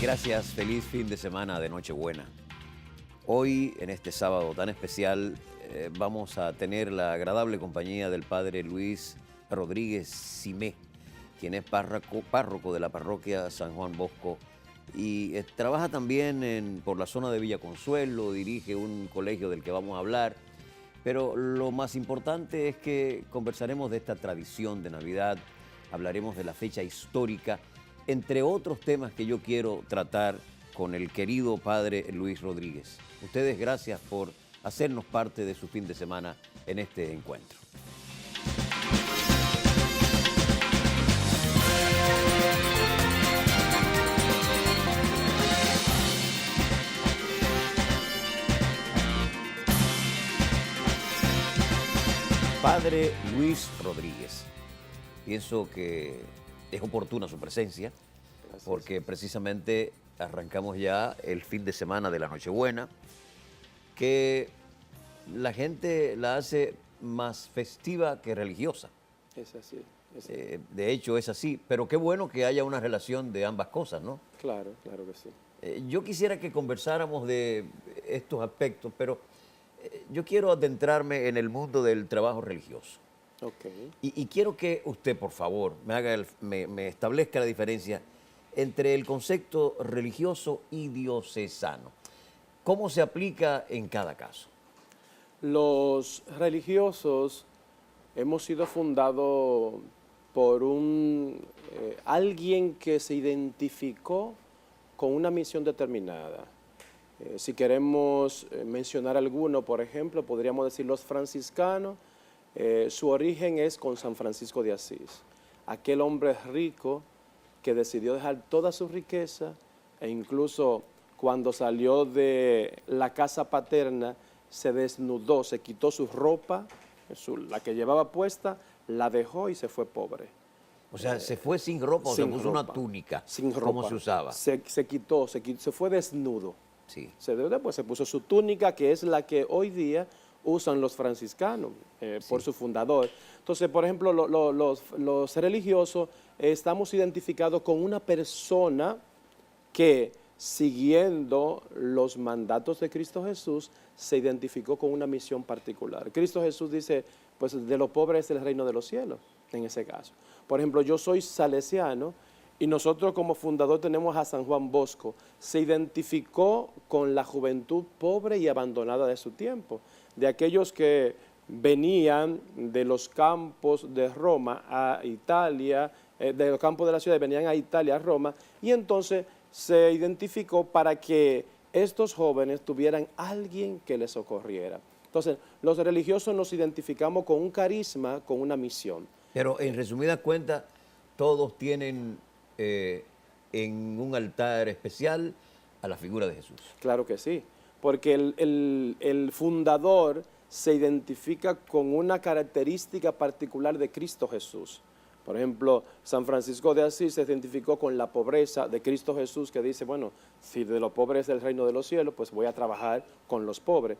Gracias, feliz fin de semana de Nochebuena. Hoy, en este sábado tan especial, vamos a tener la agradable compañía del padre Luis Rodríguez Simé, quien es párroco de la parroquia San Juan Bosco y trabaja también por la zona de Villa Consuelo, dirige un colegio del que vamos a hablar. Pero lo más importante es que conversaremos de esta tradición de Navidad, hablaremos de la fecha histórica, entre otros temas que yo quiero tratar con el querido padre Luis Rodríguez. Ustedes, gracias por hacernos parte de su fin de semana en este encuentro. Padre Luis Rodríguez, pienso que es oportuna su presencia, porque precisamente arrancamos ya el fin de semana de la Nochebuena, que la gente la hace más festiva que religiosa. Es así. De hecho es así, pero qué bueno que haya una relación de ambas cosas, ¿no? Claro, claro que sí. Yo quisiera que conversáramos de estos aspectos, pero yo quiero adentrarme en el mundo del trabajo religioso. Okay. Y quiero que usted, por favor, me establezca la diferencia entre el concepto religioso y diocesano. ¿Cómo se aplica en cada caso? Los religiosos hemos sido fundados por alguien que se identificó con una misión determinada. Si queremos mencionar alguno, por ejemplo, podríamos decir los franciscanos. Su origen es con San Francisco de Asís, aquel hombre rico que decidió dejar toda su riqueza e incluso cuando salió de la casa paterna se desnudó, se quitó su ropa, la que llevaba puesta, la dejó y se fue pobre. O sea, se fue sin ropa o se puso una túnica, sin ropa, como se usaba. Se quitó, se fue desnudo. Sí. Después se puso su túnica, que es la que hoy día usan los franciscanos, por su fundador. Entonces, por ejemplo, los religiosos estamos identificados con una persona que, siguiendo los mandatos de Cristo Jesús, se identificó con una misión particular. Cristo Jesús dice, pues de los pobres es el reino de los cielos, en ese caso. Por ejemplo, yo soy salesiano y nosotros como fundador tenemos a San Juan Bosco. Se identificó con la juventud pobre y abandonada de su tiempo, de aquellos que venían de los campos de Roma a Italia, de los campos de la ciudad, venían a Italia, a Roma, y entonces se identificó para que estos jóvenes tuvieran alguien que les socorriera. Entonces, los religiosos nos identificamos con un carisma, con una misión. Pero en resumidas cuentas, todos tienen en un altar especial a la figura de Jesús. Claro que sí, porque el fundador se identifica con una característica particular de Cristo Jesús. Por ejemplo, San Francisco de Asís se identificó con la pobreza de Cristo Jesús, que dice, bueno, si de los pobres es el reino de los cielos, pues voy a trabajar con los pobres.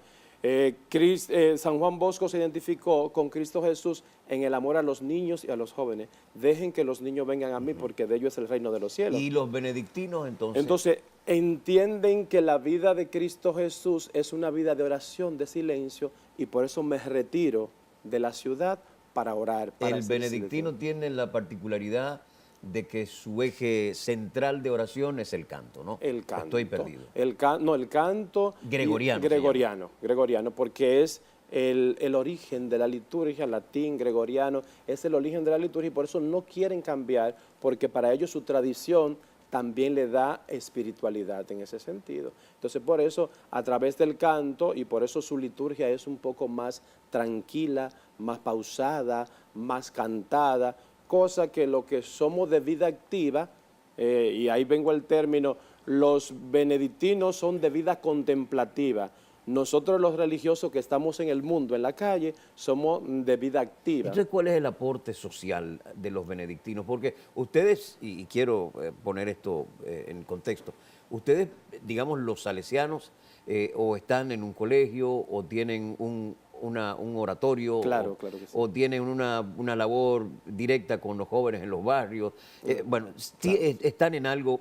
San Juan Bosco se identificó con Cristo Jesús en el amor a los niños y a los jóvenes. Dejen que los niños vengan a mí porque de ellos es el reino de los cielos. ¿Y los benedictinos entonces? Entonces, entienden que la vida de Cristo Jesús es una vida de oración, de silencio, y por eso me retiro de la ciudad para orar. El benedictino tiene la particularidad de que su eje central de oración es el canto, ¿no? El canto. Estoy perdido. El canto gregoriano, porque es el origen de la liturgia, latín, gregoriano, es el origen de la liturgia y por eso no quieren cambiar, porque para ellos su tradición también le da espiritualidad en ese sentido. Entonces, por eso, a través del canto, y por eso su liturgia es un poco más tranquila, más pausada, más cantada, cosa que lo que somos de vida activa, y ahí vengo al término, los benedictinos son de vida contemplativa. Nosotros los religiosos que estamos en el mundo, en la calle, somos de vida activa. Entonces, ¿cuál es el aporte social de los benedictinos? Porque ustedes, y quiero poner esto en contexto, ustedes, digamos, los salesianos, o están en un colegio, o tienen un oratorio, claro, claro que sí, o tienen una labor directa con los jóvenes en los barrios. Bueno, sí, claro, están en algo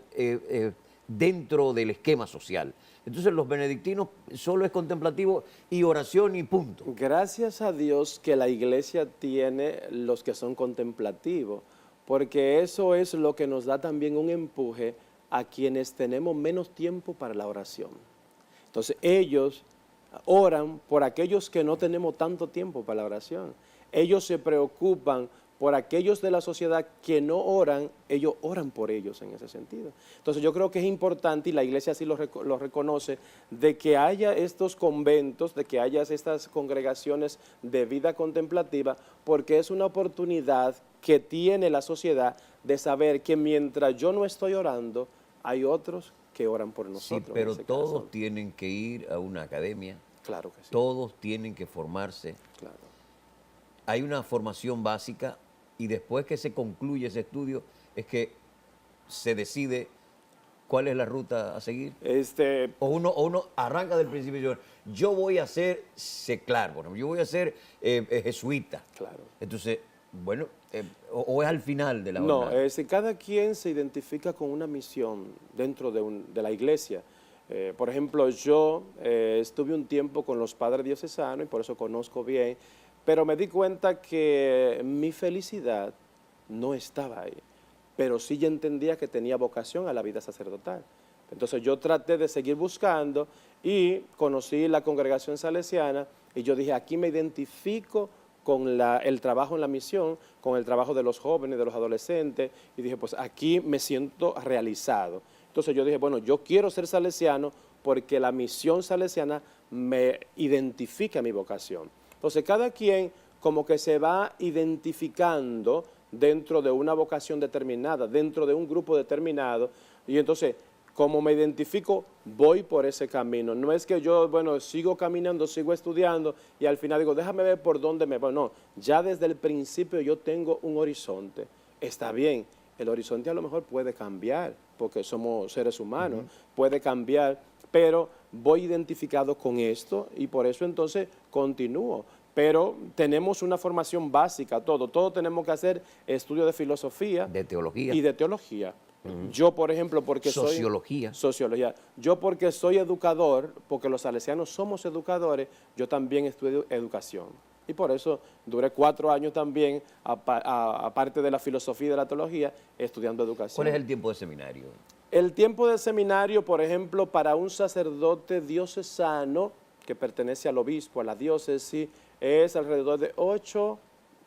dentro del esquema social. Entonces los benedictinos solo es contemplativo y oración y punto. Gracias a Dios que la iglesia tiene los que son contemplativos, porque eso es lo que nos da también un empuje a quienes tenemos menos tiempo para la oración. Entonces ellos oran por aquellos que no tenemos tanto tiempo para la oración. Ellos se preocupan por aquellos de la sociedad que no oran, ellos oran por ellos en ese sentido. Entonces yo creo que es importante, y la iglesia así lo reconoce, de que haya estos conventos, de que haya estas congregaciones de vida contemplativa, porque es una oportunidad que tiene la sociedad de saber que mientras yo no estoy orando, hay otros que oran por nosotros. Sí, pero en ese todos caso. tienen que ir a una academia, Claro que sí. todos tienen que formarse. Claro. Hay una formación básica y después que se concluye ese estudio es que se decide cuál es la ruta a seguir. O uno arranca del principio y dice, yo voy a ser seclar, bueno, yo voy a ser jesuita. Claro. Entonces, bueno, o es al final de la No, jornada. cada quien se identifica con una misión dentro de la iglesia. Por ejemplo, yo estuve un tiempo con los padres diocesanos y por eso conozco bien, pero me di cuenta que mi felicidad no estaba ahí, pero sí ya entendía que tenía vocación a la vida sacerdotal. Entonces yo traté de seguir buscando y conocí la congregación salesiana y yo dije, aquí me identifico con el trabajo en la misión, con el trabajo de los jóvenes, de los adolescentes, y dije, pues aquí me siento realizado. Entonces yo dije, bueno, yo quiero ser salesiano porque la misión salesiana me identifica mi vocación. Entonces cada quien como que se va identificando dentro de una vocación determinada, dentro de un grupo determinado, y entonces como me identifico, voy por ese camino. No es que yo, bueno, sigo caminando, sigo estudiando y al final digo, déjame ver por dónde me voy. No, ya desde el principio yo tengo un horizonte. Está bien, el horizonte a lo mejor puede cambiar, porque somos seres humanos, puede cambiar, pero voy identificado con esto y por eso entonces continúo. Pero tenemos una formación básica, todo tenemos que hacer estudio de filosofía. De teología. Y de teología. Yo, por ejemplo, porque Sociología. Sociología. Yo porque soy educador, porque los salesianos somos educadores, yo también estudio educación. Y por eso duré 4 años también, aparte de la filosofía y de la teología, estudiando educación. ¿Cuál es el tiempo de seminario? El tiempo de seminario, por ejemplo, para un sacerdote diocesano que pertenece al obispo, a la diócesis, es alrededor de 8,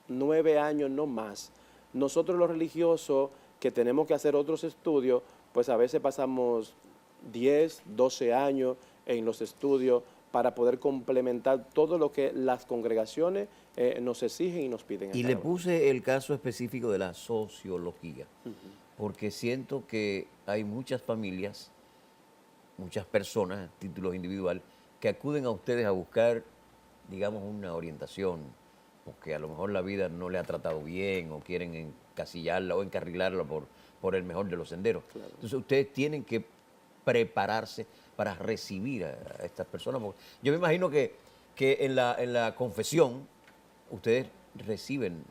9 años, no más. Nosotros los religiosos que tenemos que hacer otros estudios, pues a veces pasamos 10, 12 años en los estudios para poder complementar todo lo que las congregaciones nos exigen y nos piden. Y le puse el caso específico de la sociología, porque siento que hay muchas familias, muchas personas, títulos individuales, que acuden a ustedes a buscar, digamos, una orientación, porque a lo mejor la vida no le ha tratado bien o quieren encasillarla o encarrilarla por el mejor de los senderos. Claro. Entonces ustedes tienen que prepararse para recibir a estas personas. Porque yo me imagino que en la confesión ustedes reciben,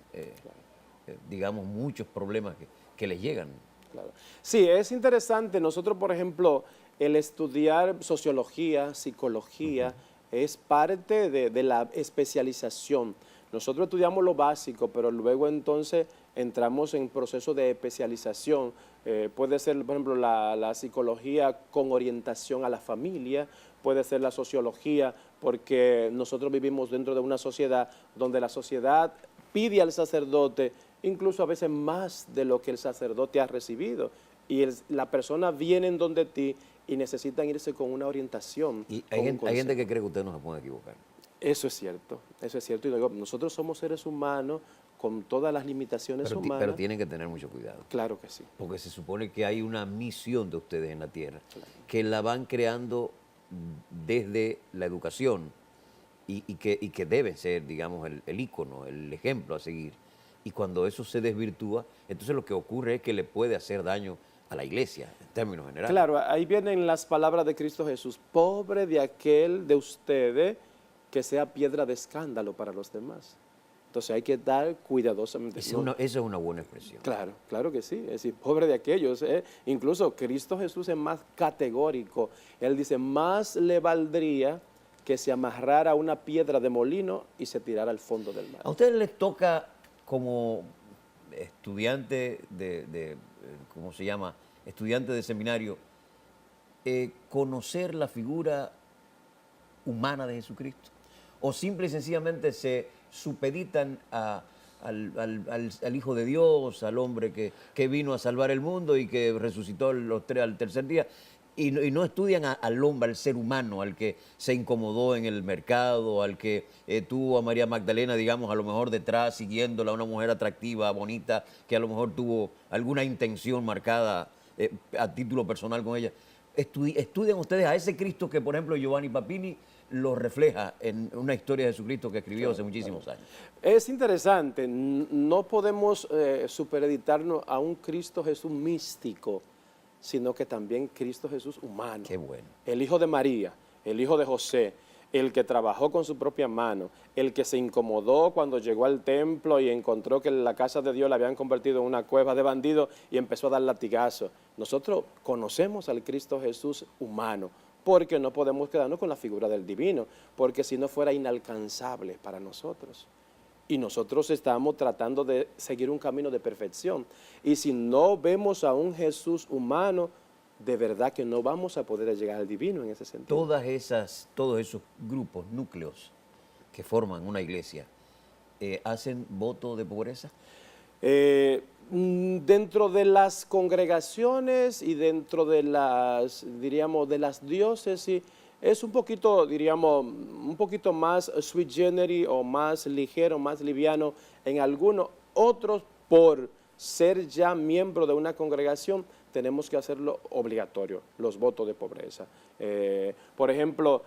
digamos, muchos problemas que les llegan. Claro. Sí, es interesante. Nosotros, por ejemplo, el estudiar sociología, psicología, es parte de la especialización. Nosotros estudiamos lo básico, pero luego entonces entramos en proceso de especialización. Puede ser, por ejemplo, la psicología con orientación a la familia, puede ser la sociología, porque nosotros vivimos dentro de una sociedad donde la sociedad pide al sacerdote incluso a veces más de lo que el sacerdote ha recibido. Y la persona viene en donde ti y necesitan irse con una orientación. Y hay gente que cree que usted no se puede equivocar. Eso es cierto, eso es cierto. Y digo, nosotros somos seres humanos con todas las limitaciones humanas. Pero tienen que tener mucho cuidado. Claro que sí. Porque se supone que hay una misión de ustedes en la tierra, Claro. que la van creando desde la educación y que debe ser, digamos, el ícono, el ejemplo a seguir. Y cuando eso se desvirtúa, entonces lo que ocurre es que le puede hacer daño a la iglesia, en términos generales. Claro, ahí vienen las palabras de Cristo Jesús. Pobre de aquel de ustedes que sea piedra de escándalo para los demás. Entonces hay que dar cuidadosamente. Esa es una buena expresión. Claro, claro que sí. Es decir, pobre de aquellos. Incluso Cristo Jesús es más categórico. Él dice, más le valdría que se amarrara una piedra de molino y se tirara al fondo del mar. ¿A ustedes les toca como estudiante ¿cómo se llama? Estudiante de seminario, conocer la figura humana de Jesucristo? ¿O simple y sencillamente se supeditan al Hijo de Dios, al hombre que vino a salvar el mundo y que resucitó al tercer día? Y no estudian al hombre, al ser humano, al que se incomodó en el mercado, al que tuvo a María Magdalena, digamos, a lo mejor detrás, siguiéndola, una mujer atractiva, bonita, que a lo mejor tuvo alguna intención marcada a título personal con ella. ¿Estudian ustedes a ese Cristo que, por ejemplo, Giovanni Papini lo refleja en una historia de Jesucristo que escribió hace muchísimos años? Es interesante, no podemos supereditarnos a un Cristo Jesús místico, sino que también Cristo Jesús humano. Qué bueno. El hijo de María, el hijo de José, el que trabajó con su propia mano, el que se incomodó cuando llegó al templo y encontró que la casa de Dios la habían convertido en una cueva de bandidos y empezó a dar latigazos. Nosotros conocemos al Cristo Jesús humano, porque no podemos quedarnos con la figura del divino, porque si no fuera inalcanzable para nosotros. Y nosotros estamos tratando de seguir un camino de perfección. Y si no vemos a un Jesús humano, de verdad que no vamos a poder llegar al divino en ese sentido. Todos esos grupos, núcleos que forman una iglesia, ¿hacen voto de pobreza? Dentro de las congregaciones y dentro de las, diríamos, de las diócesis, es un poquito, diríamos, un poquito más sui generis o más ligero, más liviano en algunos. Otros, por ser ya miembro de una congregación, tenemos que hacerlo obligatorio, los votos de pobreza. Por ejemplo,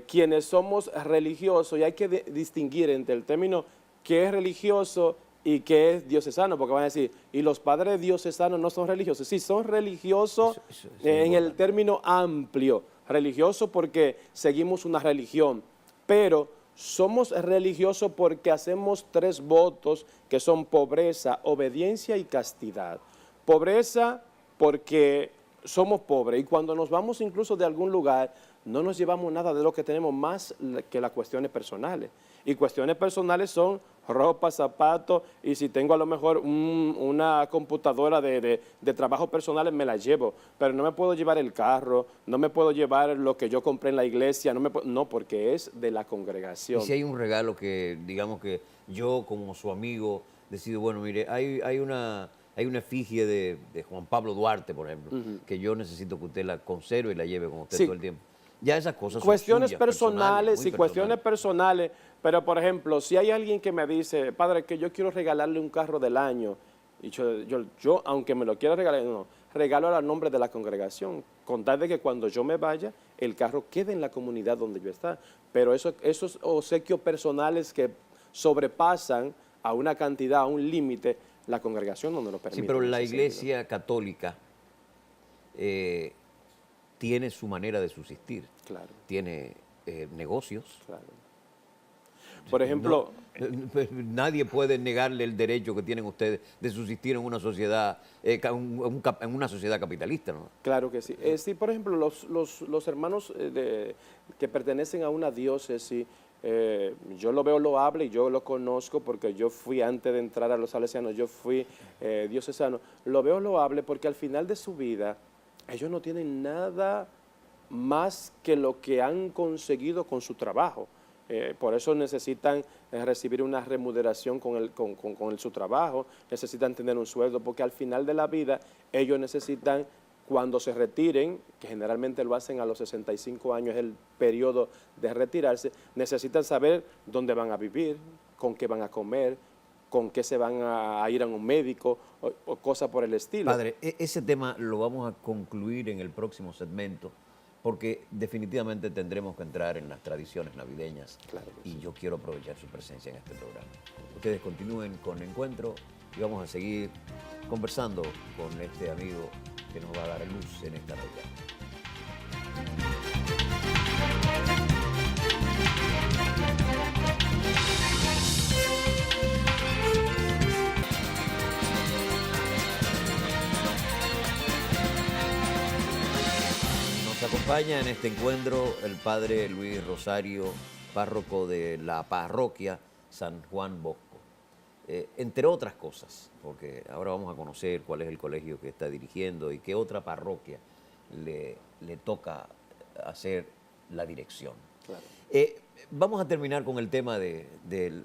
quienes somos religiosos, y hay que distinguir entre el término que es religioso y que es diocesano, porque van a decir, ¿y los padres diocesanos no son religiosos? Sí, son religiosos en el término amplio, religioso porque seguimos una religión, pero somos religiosos porque hacemos 3 votos que son pobreza, obediencia y castidad. Pobreza porque somos pobres y cuando nos vamos incluso de algún lugar no nos llevamos nada de lo que tenemos más que las cuestiones personales. Y cuestiones personales son ropa, zapatos, y si tengo a lo mejor una computadora de trabajo personales me la llevo, pero no me puedo llevar el carro, no me puedo llevar lo que yo compré en la iglesia, no, porque es de la congregación. Y si hay un regalo que, digamos que yo como su amigo decido, bueno, mire, hay una efigie de Juan Pablo Duarte, por ejemplo, que yo necesito que usted la conserve y la lleve con usted todo el tiempo. Ya esas cosas son cuestiones suyas, personales, muy cuestiones personales, pero por ejemplo, si hay alguien que me dice, padre, que yo quiero regalarle un carro del año, y yo aunque me lo quiera regalar, no, regalo al nombre de la congregación, con tal de que cuando yo me vaya, el carro quede en la comunidad donde yo está. Pero esos obsequios personales que sobrepasan a una cantidad, a un límite, la congregación no nos lo permite. Sí, pero la Iglesia Católica tiene su manera de subsistir. Claro. Tiene negocios. Claro. Por ejemplo... nadie puede negarle el derecho que tienen ustedes de subsistir en una sociedad, en una sociedad capitalista, ¿no? Claro que sí. Sí, por ejemplo, los hermanos que pertenecen a una diócesis, yo lo veo loable y yo lo conozco porque yo fui, antes de entrar a los salesianos, yo fui diocesano. Lo veo loable porque al final de su vida, ellos no tienen nada más que lo que han conseguido con su trabajo. Por eso necesitan recibir una remuneración con su trabajo, necesitan tener un sueldo, porque al final de la vida ellos necesitan, cuando se retiren, que generalmente lo hacen a los 65 años, es el periodo de retirarse, necesitan saber dónde van a vivir, con qué van a comer, con qué se van a ir a un médico o cosas por el estilo. Padre, ese tema lo vamos a concluir en el próximo segmento, porque definitivamente tendremos que entrar en las tradiciones navideñas. Claro que y sí. yo quiero aprovechar su presencia en este programa. Ustedes continúen con Encuentro y vamos a seguir conversando con este amigo que nos va a dar luz en esta Navidad. acompaña en este encuentro el padre Luis Rosario, párroco de la parroquia San Juan Bosco. Entre otras cosas, porque ahora vamos a conocer cuál es el colegio que está dirigiendo y qué otra parroquia le toca hacer la dirección. Claro. Vamos a terminar con el tema de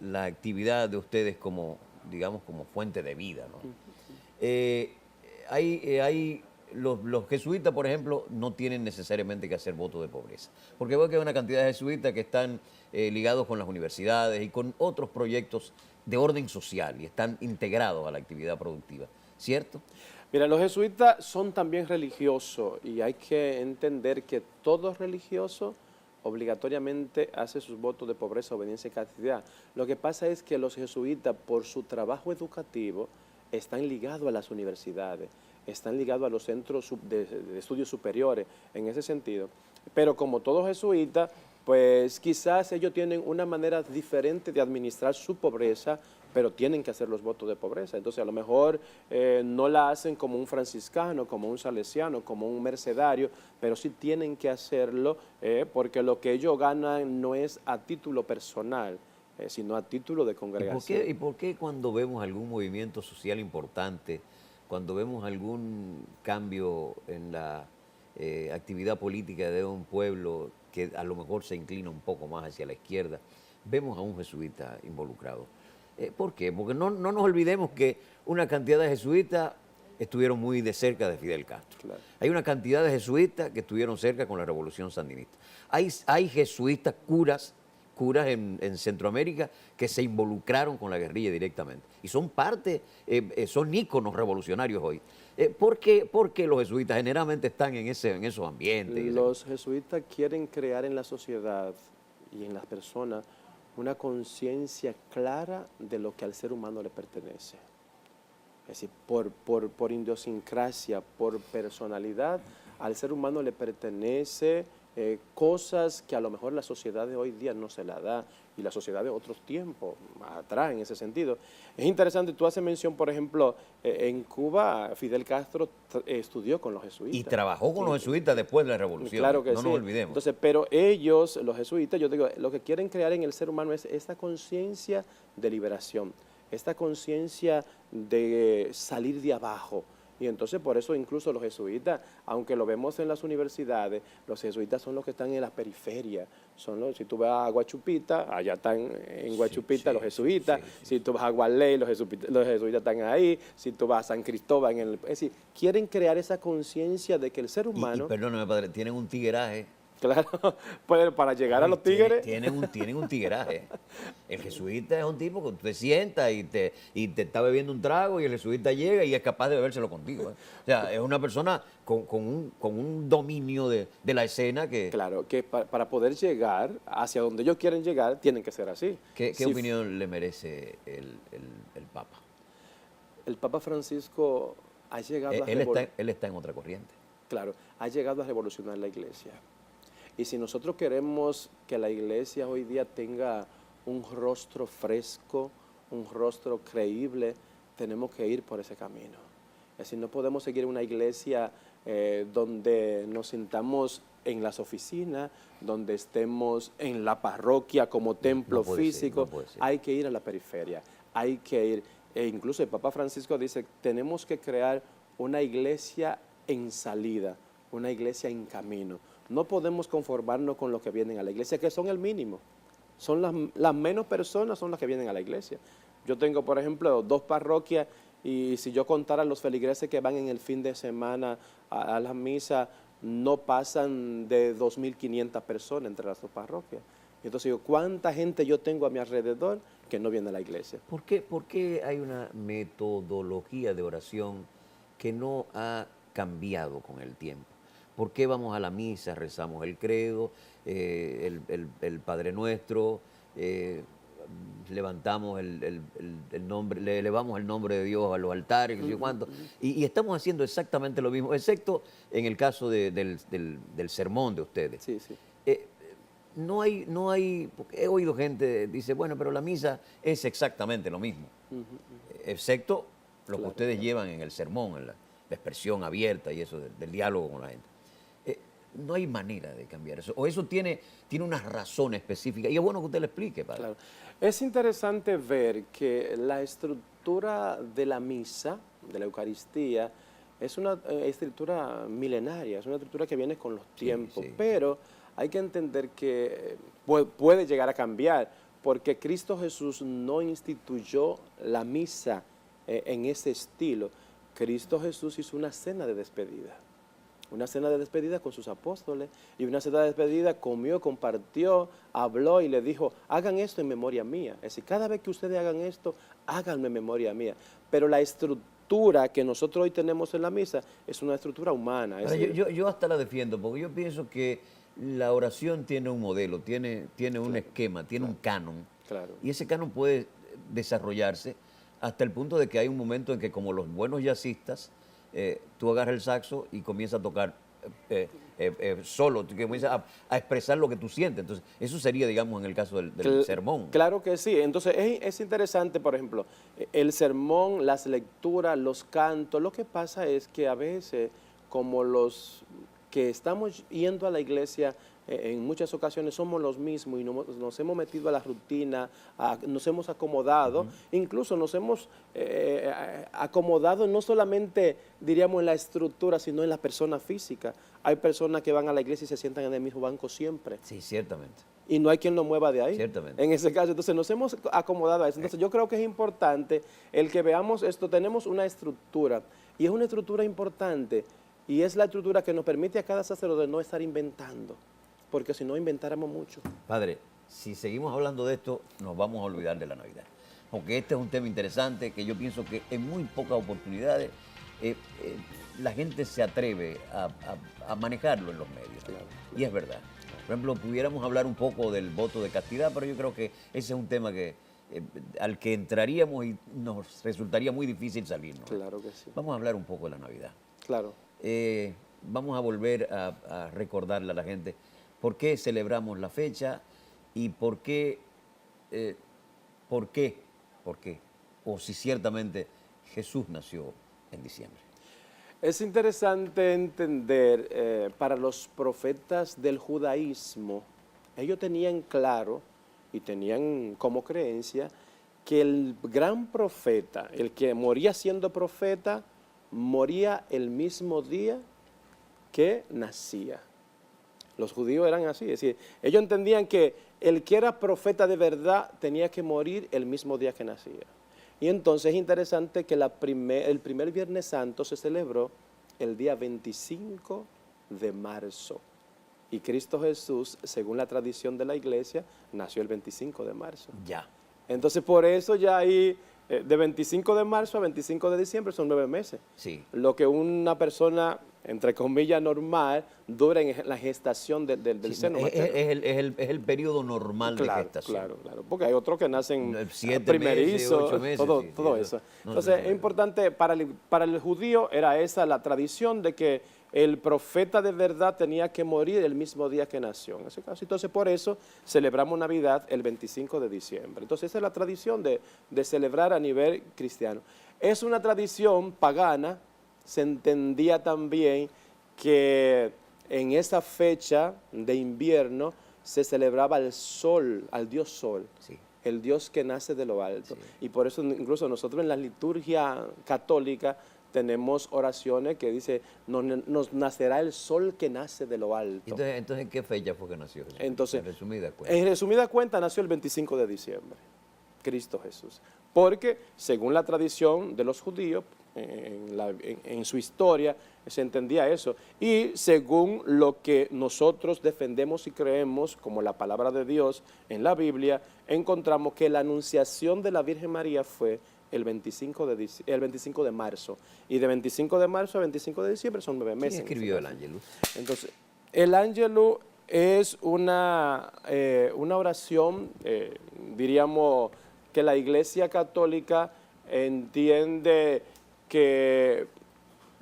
la actividad de ustedes como, digamos, como fuente de vida, ¿no? Los jesuitas, por ejemplo, no tienen necesariamente que hacer voto de pobreza, porque veo que hay una cantidad de jesuitas que están ligados con las universidades y con otros proyectos de orden social y están integrados a la actividad productiva, ¿cierto? Mira, los jesuitas son también religiosos y hay que entender que todo religioso obligatoriamente hace sus votos de pobreza, obediencia y castidad. Lo que pasa es que los jesuitas, por su trabajo educativo, están ligados a las universidades, están ligados a los centros de estudios superiores, en ese sentido. Pero como todos jesuitas, pues quizás ellos tienen una manera diferente de administrar su pobreza, pero tienen que hacer los votos de pobreza. Entonces, a lo mejor no la hacen como un franciscano, como un salesiano, como un mercedario, pero sí tienen que hacerlo porque lo que ellos ganan no es a título personal, sino a título de congregación. ¿Y por qué cuando vemos algún movimiento social importante, cuando vemos algún cambio en la actividad política de un pueblo que a lo mejor se inclina un poco más hacia la izquierda, vemos a un jesuita involucrado? ¿Por qué? Porque no nos olvidemos que una cantidad de jesuitas estuvieron muy de cerca de Fidel Castro. Claro. Hay una cantidad de jesuitas que estuvieron cerca con la Revolución Sandinista. Hay jesuitas, curas en Centroamérica que se involucraron con la guerrilla directamente. Y son parte, son íconos revolucionarios hoy. ¿Por qué los jesuitas generalmente están en esos ambientes? Los jesuitas quieren crear en la sociedad y en las personas una conciencia clara de lo que al ser humano le pertenece. Es decir, por idiosincrasia, por personalidad, al ser humano le pertenece cosas que a lo mejor la sociedad de hoy día no se la da, y la sociedad de otros tiempos, atrás en ese sentido. Es interesante, tú haces mención, por ejemplo, en Cuba, Fidel Castro estudió con los jesuitas. Y trabajó con los jesuitas después de la revolución, claro que no sí. nos olvidemos. Entonces, pero ellos, los jesuitas, yo digo, lo que quieren crear en el ser humano es esta conciencia de liberación, esta conciencia de salir de abajo. Y entonces por eso incluso los jesuitas, aunque lo vemos en las universidades, los jesuitas son los que están en la periferia. Si tú vas a Guachupita, allá están en Guachupita los jesuitas. Si tú vas a Gualey, los jesuitas están ahí. Si tú vas a San Cristóbal, es decir, quieren crear esa conciencia de que el ser humano... Perdóname, padre, tienen un tigueraje. Claro, pues para llegar a los tigres... Tienen un tigueraje. El jesuita es un tipo que tú te sientas y te está bebiendo un trago y el jesuita llega y es capaz de bebérselo contigo. O sea, es una persona con un dominio de la escena que... Claro, que para poder llegar hacia donde ellos quieren llegar, tienen que ser así. ¿Qué opinión le merece el Papa? El Papa Francisco ha llegado a... Él está en otra corriente. Claro, ha llegado a revolucionar la iglesia. Y si nosotros queremos que la iglesia hoy día tenga un rostro fresco, un rostro creíble, tenemos que ir por ese camino. Es decir, no podemos seguir una iglesia donde nos sintamos en las oficinas, donde estemos en la parroquia como templo físico. Hay que ir a la periferia, hay que ir. E incluso el Papa Francisco dice, tenemos que crear una iglesia en salida, una iglesia en camino. No podemos conformarnos con los que vienen a la iglesia, que son el mínimo. Son las menos personas son las que vienen a la iglesia. Yo tengo, por ejemplo, 2 parroquias y si yo contara los feligreses que van en el fin de semana a la misa, no pasan de 2.500 personas entre las 2 parroquias. Entonces digo, ¿cuánta gente yo tengo a mi alrededor que no viene a la iglesia? ¿Por qué hay una metodología de oración que no ha cambiado con el tiempo? ¿Por qué vamos a la misa, rezamos el credo, el Padre Nuestro, levantamos el nombre, le elevamos el nombre de Dios a los altares, no sé cuánto, y estamos haciendo exactamente lo mismo, excepto en el caso del sermón de ustedes? Sí, sí. No hay, porque he oído gente dice, bueno, pero la misa es exactamente lo mismo, excepto lo que ustedes llevan en el sermón, en la expresión abierta y eso del diálogo con la gente. no hay manera de cambiar eso. O eso tiene una razón específica. Y es bueno que usted le explique, padre. Claro. Es interesante ver que la estructura de la misa, de la Eucaristía, es una estructura milenaria, es una estructura que viene con los tiempos, sí. pero hay que entender que puede llegar a cambiar, porque Cristo Jesús no instituyó la misa en ese estilo. Cristo Jesús hizo una cena de despedida. Una cena de despedida con sus apóstoles, y una cena de despedida comió, compartió, habló y le dijo, hagan esto en memoria mía. Es decir, cada vez que ustedes hagan esto, háganme en memoria mía. Pero la estructura que nosotros hoy tenemos en la misa es una estructura humana. Ahora, yo hasta la defiendo, porque yo pienso que la oración tiene un modelo, tiene un esquema, tiene un canon. Claro. Y ese canon puede desarrollarse hasta el punto de que hay un momento en que, como los buenos jazzistas, tú agarras el saxo y comienzas a tocar solo, tú comienzas a expresar lo que tú sientes. Entonces, eso sería, digamos, en el caso del sermón. Claro que sí. Entonces, es interesante, por ejemplo, el sermón, las lecturas, los cantos. Lo que pasa es que a veces, como los que estamos yendo a la iglesia, en muchas ocasiones somos los mismos y nos hemos metido a la rutina, nos hemos acomodado, incluso nos hemos acomodado no solamente, diríamos, en la estructura, sino en la persona física. Hay personas que van a la iglesia y se sientan en el mismo banco siempre. Sí, ciertamente. Y no hay quien lo mueva de ahí. Ciertamente. En ese caso, entonces nos hemos acomodado a eso. Entonces yo creo que es importante el que veamos esto. Tenemos una estructura, y es una estructura importante, y es la estructura que nos permite a cada sacerdote no estar inventando, porque si no inventáramos mucho. Padre, si seguimos hablando de esto, nos vamos a olvidar de la Navidad. Porque este es un tema interesante que yo pienso que en muy pocas oportunidades la gente se atreve a manejarlo en los medios. Claro. Y es verdad. Por ejemplo, pudiéramos hablar un poco del voto de castidad, pero yo creo que ese es un tema al que entraríamos y nos resultaría muy difícil salirnos. Claro que sí. Vamos a hablar un poco de la Navidad. Claro. Vamos a volver a recordarle a la gente por qué celebramos la fecha y por qué, o si ciertamente Jesús nació en diciembre. Es interesante entender, para los profetas del judaísmo, ellos tenían claro y tenían como creencia que el gran profeta, el que moría siendo profeta, moría el mismo día que nacía. Los judíos eran así, es decir, ellos entendían que el que era profeta de verdad tenía que morir el mismo día que nacía. Y entonces es interesante que el primer Viernes Santo se celebró el día 25 de marzo. Y Cristo Jesús, según la tradición de la iglesia, nació el 25 de marzo. Ya. Entonces, por eso ya ahí, de 25 de marzo a 25 de diciembre son 9 meses. Sí. Lo que una persona, entre comillas, normal, dura en la gestación del seno materno. Es el periodo normal de gestación. Claro, porque hay otros que nacen 7 primerizo, meses, 8 meses. todo sí, eso. No, Entonces, es importante, para el judío era esa la tradición de que el profeta de verdad tenía que morir el mismo día que nació. En ese caso, entonces, por eso celebramos Navidad el 25 de diciembre. Entonces, esa es la tradición de celebrar a nivel cristiano. Es una tradición pagana. Se entendía también que en esa fecha de invierno se celebraba al sol, al dios sol, Sí. el Dios que nace de lo alto. Sí. Y por eso incluso nosotros en la liturgia católica tenemos oraciones que dice, nos nacerá el sol que nace de lo alto. Entonces, ¿en qué fecha fue que nació Jesús? Entonces, En resumida cuenta. En resumida cuenta, nació el 25 de diciembre, Cristo Jesús. Porque, según la tradición de los judíos, en su historia, se entendía eso. Y según lo que nosotros defendemos y creemos, como la palabra de Dios en la Biblia, encontramos que la anunciación de la Virgen María fue el 25 de marzo. Y de 25 de marzo a 25 de diciembre son 9 meses. ¿Quién escribió el Ángelus? Entonces, el Ángelus es una oración, diríamos, que la Iglesia Católica entiende que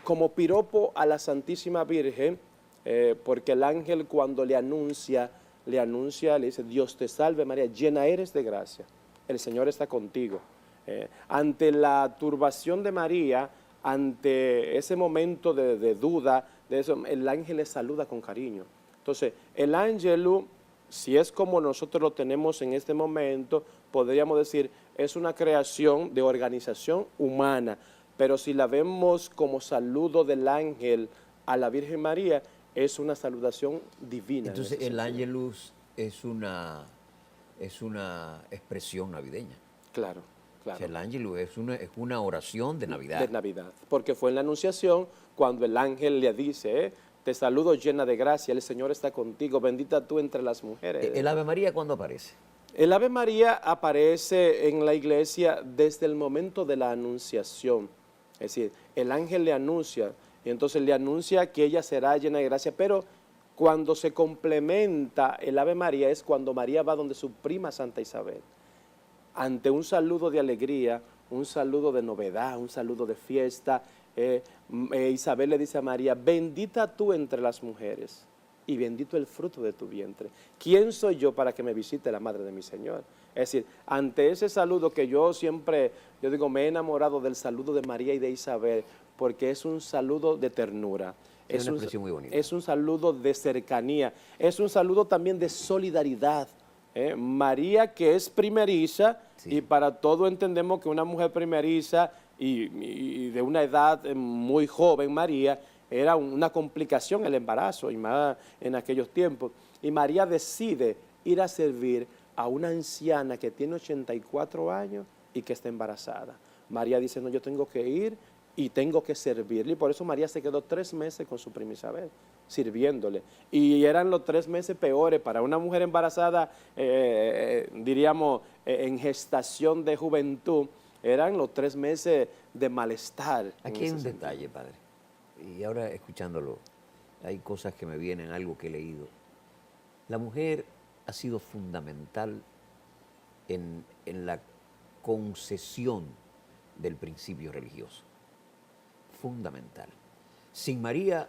como piropo a la Santísima Virgen, porque el ángel cuando le anuncia, le dice, Dios te salve María, llena eres de gracia, el Señor está contigo. Ante la turbación de María, ante ese momento de duda, de eso, el ángel le saluda con cariño. Entonces, el ángelus, si es como nosotros lo tenemos en este momento, podríamos decir, es una creación de organización humana, pero si la vemos como saludo del ángel a la Virgen María, es una saludación divina. Entonces, el ángelus es una expresión navideña. Claro, O claro. sea, el ángelus es una oración de Navidad. De Navidad, porque fue en la Anunciación cuando el ángel le dice, te saludo llena de gracia, el Señor está contigo, bendita tú entre las mujeres. ¿El Ave María cuándo aparece? El Ave María aparece en la iglesia desde el momento de la Anunciación, es decir, el ángel le anuncia, y entonces le anuncia que ella será llena de gracia, pero cuando se complementa el Ave María es cuando María va donde su prima Santa Isabel, ante un saludo de alegría, un saludo de novedad, un saludo de fiesta. Isabel le dice a María, bendita tú entre las mujeres y bendito el fruto de tu vientre. ¿Quién soy yo para que me visite la madre de mi Señor? Es decir, ante ese saludo que yo siempre, yo digo, me he enamorado del saludo de María y de Isabel, porque es un saludo de ternura. Es una expresión muy bonita. Es un saludo de cercanía, es un saludo también de solidaridad. María, que es primeriza, Sí. y para todo entendemos que una mujer primeriza y de una edad muy joven, María, era una complicación el embarazo, y más en aquellos tiempos. Y María decide ir a servir a una anciana que tiene 84 años y que está embarazada. María dice, no, yo tengo que ir y tengo que servirle. Y por eso María se quedó 3 meses con su prima Isabel, sirviéndole. Y eran los 3 meses peores para una mujer embarazada, diríamos, en gestación de juventud, eran los 3 meses de malestar. Aquí hay un detalle, padre. Y ahora escuchándolo, hay cosas que me vienen, algo que he leído. La mujer ha sido fundamental en la concesión del principio religioso. Fundamental. Sin María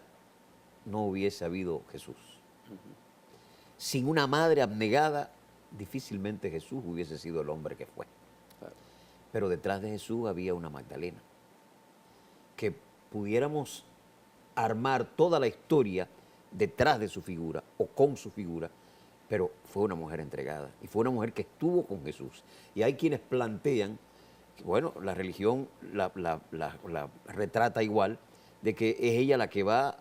no hubiese habido Jesús. Sin una madre abnegada, difícilmente Jesús hubiese sido el hombre que fue. Pero detrás de Jesús había una Magdalena. Que pudiéramos armar toda la historia detrás de su figura o con su figura, pero fue una mujer entregada y fue una mujer que estuvo con Jesús. Y hay quienes plantean que, bueno, la religión la retrata igual, de que es ella la que va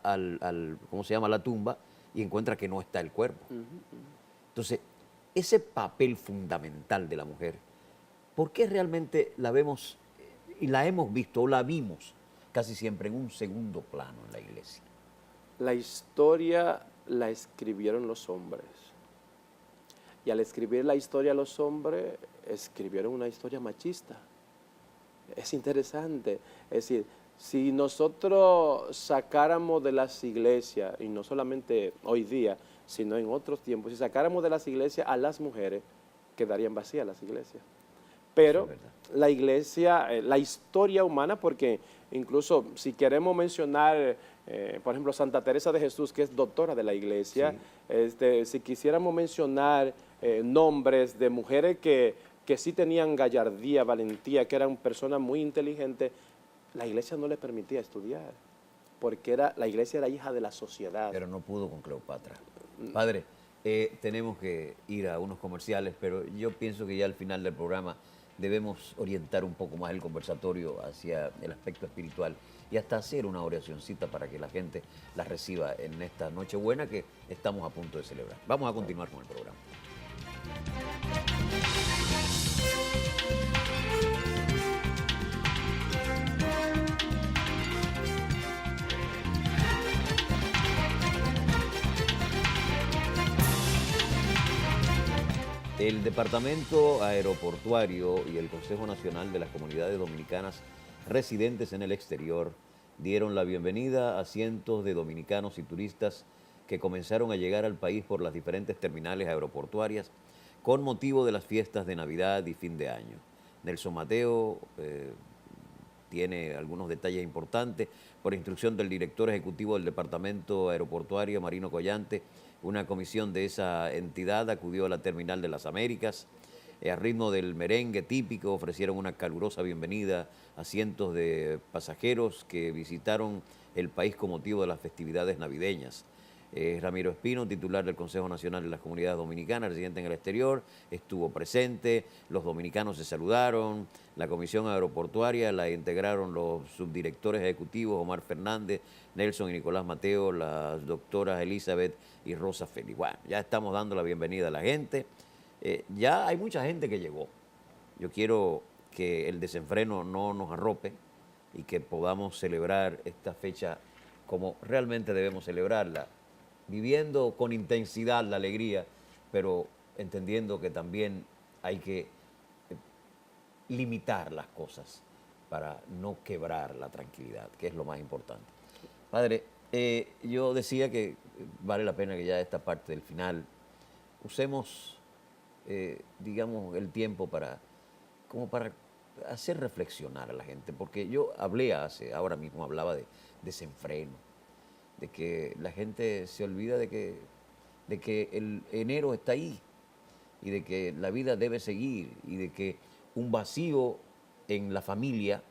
¿cómo se llama?, la tumba y encuentra que no está el cuerpo. Entonces, ese papel fundamental de la mujer, ¿por qué realmente la vemos y la hemos visto o la vimos casi siempre en un segundo plano en la iglesia? La historia la escribieron los hombres. Y al escribir la historia los hombres, escribieron una historia machista. Es interesante. Es decir, si nosotros sacáramos de las iglesias, y no solamente hoy día, sino en otros tiempos, si sacáramos de las iglesias a las mujeres, quedarían vacías las iglesias. Pero la iglesia, la historia humana, porque incluso si queremos mencionar, por ejemplo, Santa Teresa de Jesús, que es doctora de la iglesia, sí. Si quisiéramos mencionar nombres de mujeres que sí tenían gallardía, valentía, que eran personas muy inteligentes, la iglesia no les permitía estudiar, porque la iglesia era hija de la sociedad. Pero no pudo con Cleopatra. Padre, tenemos que ir a unos comerciales, pero yo pienso que ya al final del programa debemos orientar un poco más el conversatorio hacia el aspecto espiritual y hasta hacer una oracioncita para que la gente la reciba en esta Nochebuena que estamos a punto de celebrar. Vamos a continuar con el programa. El Departamento Aeroportuario y el Consejo Nacional de las Comunidades Dominicanas Residentes en el Exterior dieron la bienvenida a cientos de dominicanos y turistas que comenzaron a llegar al país por las diferentes terminales aeroportuarias con motivo de las fiestas de Navidad y fin de año. Nelson Mateo tiene algunos detalles importantes. Por instrucción del director ejecutivo del Departamento Aeroportuario, Marino Collante, una comisión de esa entidad acudió a la Terminal de las Américas al ritmo del merengue típico, ofrecieron una calurosa bienvenida a cientos de pasajeros que visitaron el país con motivo de las festividades navideñas. Ramiro Espino, titular del Consejo Nacional de las Comunidades Dominicanas, residente en el exterior, estuvo presente, los dominicanos se saludaron, la comisión aeroportuaria la integraron los subdirectores ejecutivos Omar Fernández, Nelson y Nicolás Mateo, las doctoras Elizabeth y Rosa Félix. Bueno, ya estamos dando la bienvenida a la gente, ya hay mucha gente que llegó. Yo quiero que el desenfreno no nos arrope y que podamos celebrar esta fecha como realmente debemos celebrarla, viviendo con intensidad la alegría, pero entendiendo que también hay que limitar las cosas para no quebrar la tranquilidad, que es lo más importante. Padre, yo decía que vale la pena que ya esta parte del final usemos, digamos, el tiempo como para hacer reflexionar a la gente, porque yo ahora mismo hablaba de desenfreno, de que la gente se olvida de que el enero está ahí y de que la vida debe seguir y de que un vacío en la familia,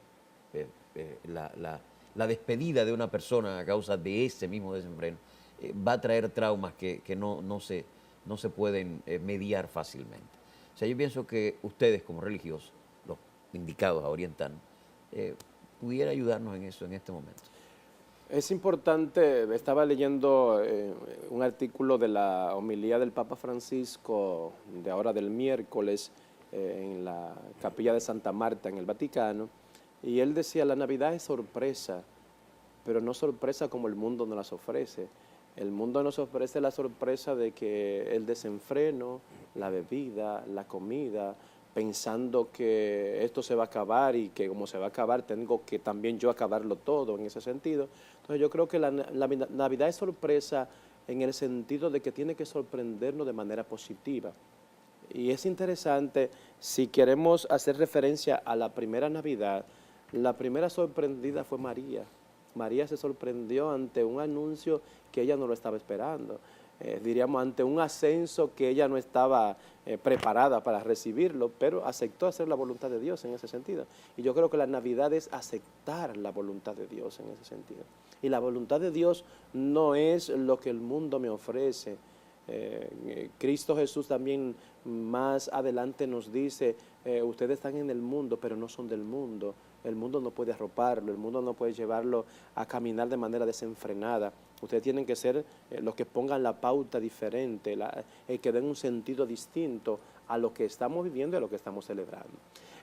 la despedida de una persona a causa de ese mismo desenfreno, va a traer traumas que no se pueden mediar fácilmente. O sea, yo pienso que ustedes como religiosos, los indicados a orientarnos, pudiera ayudarnos en eso en este momento. Es importante, estaba leyendo un artículo de la homilía del Papa Francisco de ahora del miércoles en la capilla de Santa Marta en el Vaticano, y él decía, la Navidad es sorpresa, pero no sorpresa como el mundo nos las ofrece. El mundo nos ofrece la sorpresa de que el desenfreno, la bebida, la comida, pensando que esto se va a acabar y que como se va a acabar tengo que también yo acabarlo todo en ese sentido. Entonces yo creo que la Navidad es sorpresa en el sentido de que tiene que sorprendernos de manera positiva. Y es interesante, si queremos hacer referencia a la primera Navidad, la primera sorprendida fue María. María se sorprendió ante un anuncio que ella no lo estaba esperando. Diríamos, ante un ascenso que ella no estaba preparada para recibirlo, pero aceptó hacer la voluntad de Dios en ese sentido. Y yo creo que la Navidad es aceptar la voluntad de Dios en ese sentido. Y la voluntad de Dios no es lo que el mundo me ofrece. Cristo Jesús también más adelante nos dice, ustedes están en el mundo, pero no son del mundo. El mundo no puede arroparlo, el mundo no puede llevarlo a caminar de manera desenfrenada. Ustedes tienen que ser los que pongan la pauta diferente, que den un sentido distinto a lo que estamos viviendo y a lo que estamos celebrando.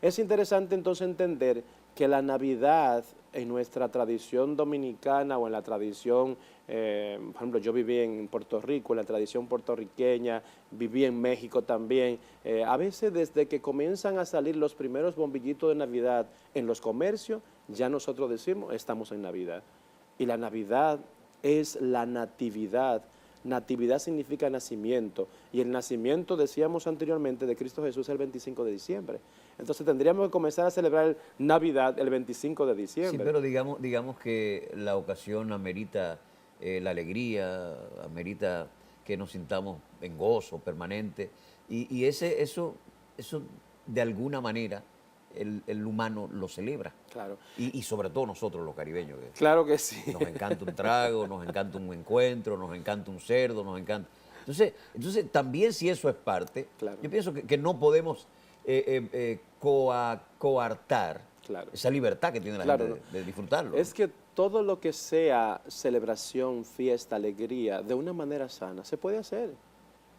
Es interesante entonces entender que la Navidad en nuestra tradición dominicana o en la tradición, por ejemplo, yo viví en Puerto Rico, en la tradición puertorriqueña, viví en México también, a veces desde que comienzan a salir los primeros bombillitos de Navidad en los comercios, ya nosotros decimos, estamos en Navidad. Y la Navidad es la natividad. Natividad significa nacimiento, y el nacimiento, decíamos anteriormente, de Cristo Jesús es el 25 de diciembre. Entonces tendríamos que comenzar a celebrar Navidad el 25 de diciembre. Sí, pero digamos que la ocasión amerita la alegría, amerita que nos sintamos en gozo permanente, y eso de alguna manera el humano lo celebra. Claro. Y sobre todo nosotros los caribeños. Claro que sí. Nos encanta un trago, nos encanta un encuentro, nos encanta un cerdo, nos encanta... Entonces también si eso es parte, claro, yo pienso que no podemos coartar claro, esa libertad que tiene la gente de disfrutarlo. Es que todo lo que sea celebración, fiesta, alegría, de una manera sana, se puede hacer.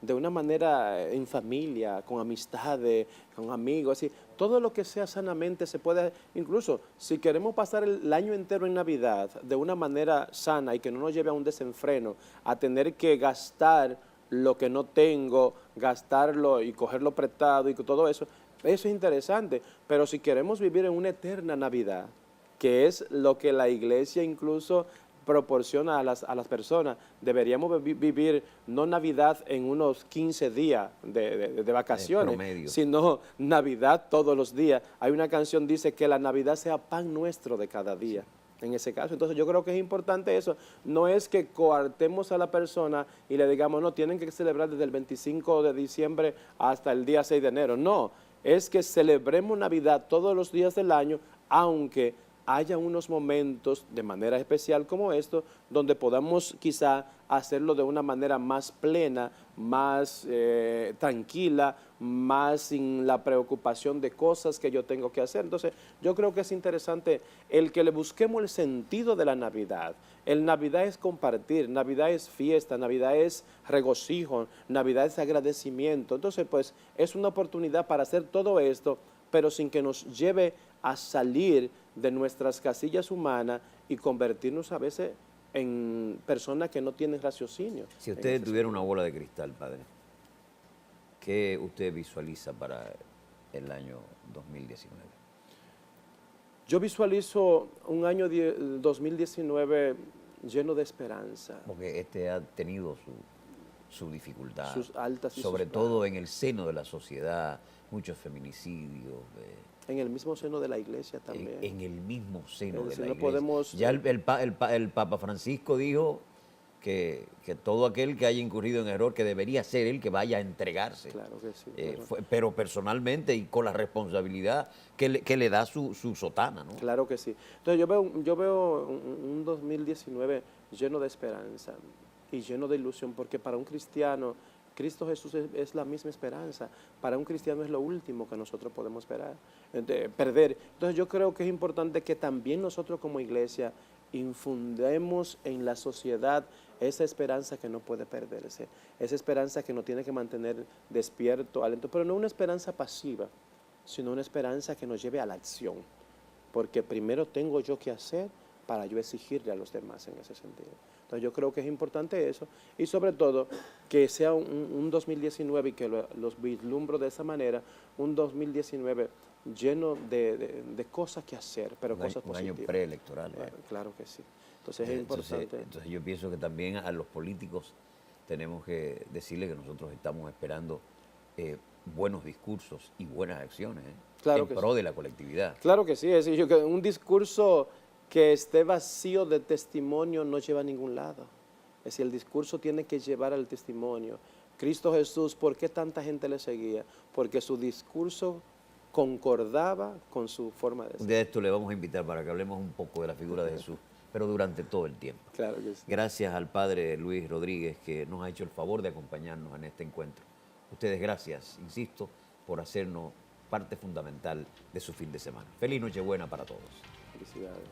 De una manera en familia, con amistades, con amigos, así. Todo lo que sea sanamente se puede, incluso si queremos pasar el año entero en Navidad de una manera sana y que no nos lleve a un desenfreno, a tener que gastar lo que no tengo, gastarlo y cogerlo prestado y todo eso es interesante. Pero si queremos vivir en una eterna Navidad, que es lo que la iglesia incluso proporciona a las personas, deberíamos vivir no Navidad en unos 15 días de vacaciones, sino Navidad todos los días. Hay una canción que dice que la Navidad sea pan nuestro de cada día. en ese caso. Entonces yo creo que es importante eso. No es que coartemos a la persona y le digamos, no, tienen que celebrar desde el 25 de diciembre hasta el día 6 de enero. No, es que celebremos Navidad todos los días del año, aunque haya unos momentos de manera especial como esto, donde podamos quizá hacerlo de una manera más plena, más tranquila, más sin la preocupación de cosas que yo tengo que hacer. Entonces, yo creo que es interesante el que le busquemos el sentido de la Navidad. El Navidad es compartir, Navidad es fiesta, Navidad es regocijo, Navidad es agradecimiento. Entonces, pues, es una oportunidad para hacer todo esto, pero sin que nos lleve a salir de nuestras casillas humanas y convertirnos a veces en personas que no tienen raciocinio. Si usted tuviera una bola de cristal, padre, ¿qué usted visualiza para el año 2019? Yo visualizo un año 2019 lleno de esperanza. Porque este ha tenido su dificultad, Sus altas y sobre sus todo en el seno de la sociedad, muchos feminicidios. En el mismo seno de la iglesia también. En el mismo seno de decir, la no iglesia. podemos, Ya el Papa Francisco dijo que todo aquel que haya incurrido en error, que debería ser él que vaya a entregarse. Claro que sí. Pero personalmente y con la responsabilidad que le da su sotana, ¿no? Claro que sí. Entonces yo veo un 2019 lleno de esperanza y lleno de ilusión, porque para un cristiano, Cristo Jesús es la misma esperanza. Para un cristiano es lo último que nosotros podemos perder. Entonces yo creo que es importante que también nosotros como iglesia infundemos en la sociedad esa esperanza que no puede perderse, esa esperanza que nos tiene que mantener despierto, alento, pero no una esperanza pasiva, sino una esperanza que nos lleve a la acción, porque primero tengo yo que hacer para yo exigirle a los demás en ese sentido. Entonces yo creo que es importante eso, y sobre todo que sea un 2019, y que los vislumbro de esa manera, un 2019 lleno de cosas que hacer, pero cosas positivas. Un año preelectoral. Claro que sí. Entonces es importante. Entonces yo pienso que también a los políticos tenemos que decirle que nosotros estamos esperando buenos discursos y buenas acciones Claro en que pro sí. de la colectividad. Claro que sí, es decir, que un discurso que esté vacío de testimonio no lleva a ningún lado. Es decir, el discurso tiene que llevar al testimonio. Cristo Jesús, ¿por qué tanta gente le seguía? Porque su discurso concordaba con su forma de ser. De esto le vamos a invitar para que hablemos un poco de la figura de Jesús, pero durante todo el tiempo. Claro que sí. Gracias al padre Luis Rodríguez, que nos ha hecho el favor de acompañarnos en este encuentro. Ustedes gracias, insisto, por hacernos parte fundamental de su fin de semana. Feliz Nochebuena para todos. Felicidades.